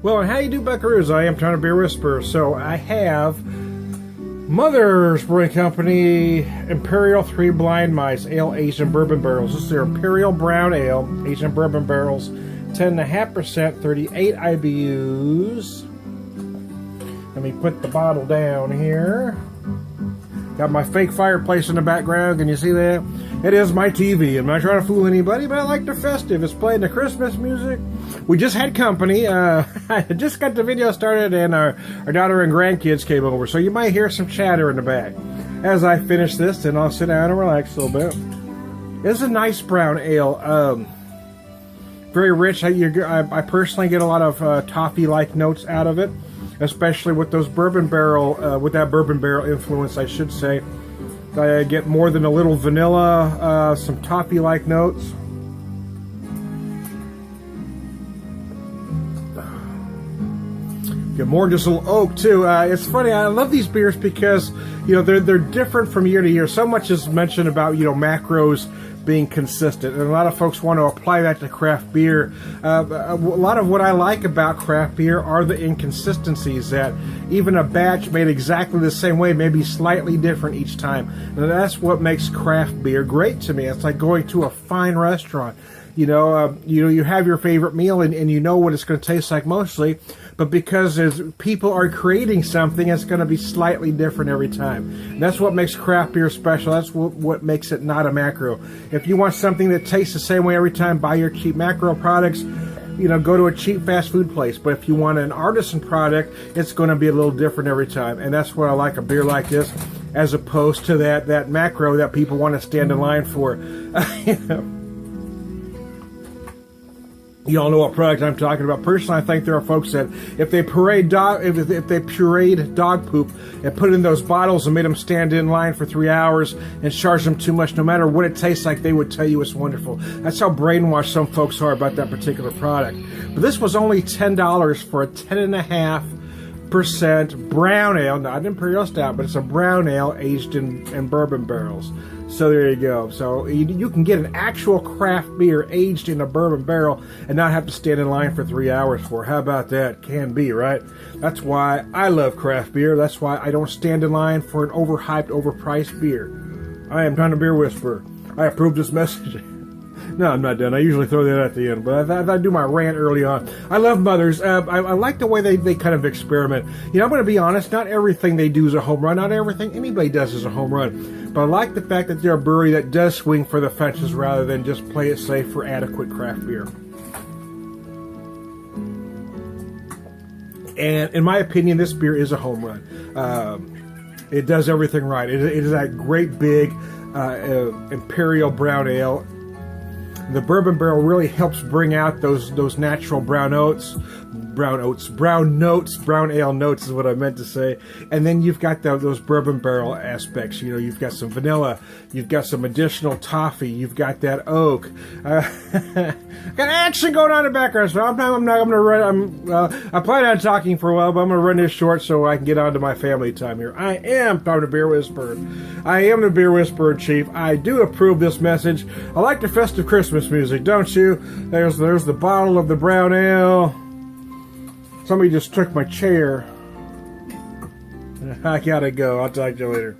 Well, how you do, buckaroos? I am trying to be a whisperer. So I have Mother's Brewing Company Imperial 3 Blind Mice Ale aged in bourbon barrels. This is their Imperial Brown Ale aged in bourbon barrels, 10.5%, 38 IBUs. Let me put the bottle down here. Got my fake fireplace in the background. Can you see that? It is my TV. I'm not trying to fool anybody, but I like the festive. It's playing the Christmas music. We just had company. I just got the video started, and our daughter and grandkids came over, so you might hear some chatter in the back. As I finish this, then I'll sit down and relax a little bit. It's a nice brown ale. Very rich. I personally get a lot of toffee-like notes out of it, especially with those bourbon barrel, with that bourbon barrel influence, I should say. I get more than a little vanilla, some toffee-like notes. Get more just a little oak too. It's funny. I love these beers because they're different from year to year. So much is mentioned about macros being consistent, and a lot of folks want to apply that to craft beer. A lot of what I like about craft beer are the inconsistencies, that even a batch made exactly the same way may be slightly different each time. And that's what makes craft beer great to me. It's like going to a fine restaurant. You have your favorite meal, and you know what it's going to taste like mostly, but because as people are creating something, it's going to be slightly different every time. And that's what makes craft beer special. That's what makes it not a macro. If you want something that tastes the same way every time, buy your cheap macro products. Go to a cheap fast food place. But if you want an artisan product, it's going to be a little different every time. And that's what I like a beer like this, as opposed to that macro that people want to stand in line for. You all know what product I'm talking about. Personally, I think there are folks that if they pureed dog poop and put it in those bottles and made them stand in line for 3 hours and charge them too much, no matter what it tastes like, they would tell you it's wonderful. That's how brainwashed some folks are about that particular product. But this was only $10 for a 10.5% brown ale, not an Imperial Stout, but it's a brown ale aged in bourbon barrels. So there you go. So you can get an actual craft beer aged in a bourbon barrel and not have to stand in line for 3 hours for. How about that? Can be, right? That's why I love craft beer. That's why I don't stand in line for an overhyped, overpriced beer. I am Trying to Beer Whisperer. I approve this message. No, I'm not done. I usually throw that at the end, but I do my rant early on. I love Mothers. I like the way they kind of experiment. I'm going to be honest, not everything they do is a home run. Not everything anybody does is a home run. But I like the fact that they're a brewery that does swing for the fences rather than just play it safe for adequate craft beer. And in my opinion, this beer is a home run. It does everything right. It is that great big Imperial Brown Ale. The bourbon barrel really helps bring out those natural brown notes, brown ale notes is what I meant to say. And then you've got those bourbon barrel aspects. You've got some vanilla, you've got some additional toffee, you've got that oak. Got action going on in the background, so I'm going to run. I plan on talking for a while, but I'm going to run this short so I can get on to my family time here. I am Tom the Beer Whisperer. I am the Beer Whisperer in Chief. I do approve this message. I like the festive Christmas music, don't you? There's the bottle of the brown ale. Somebody just took my chair. I gotta go. I'll talk to you later.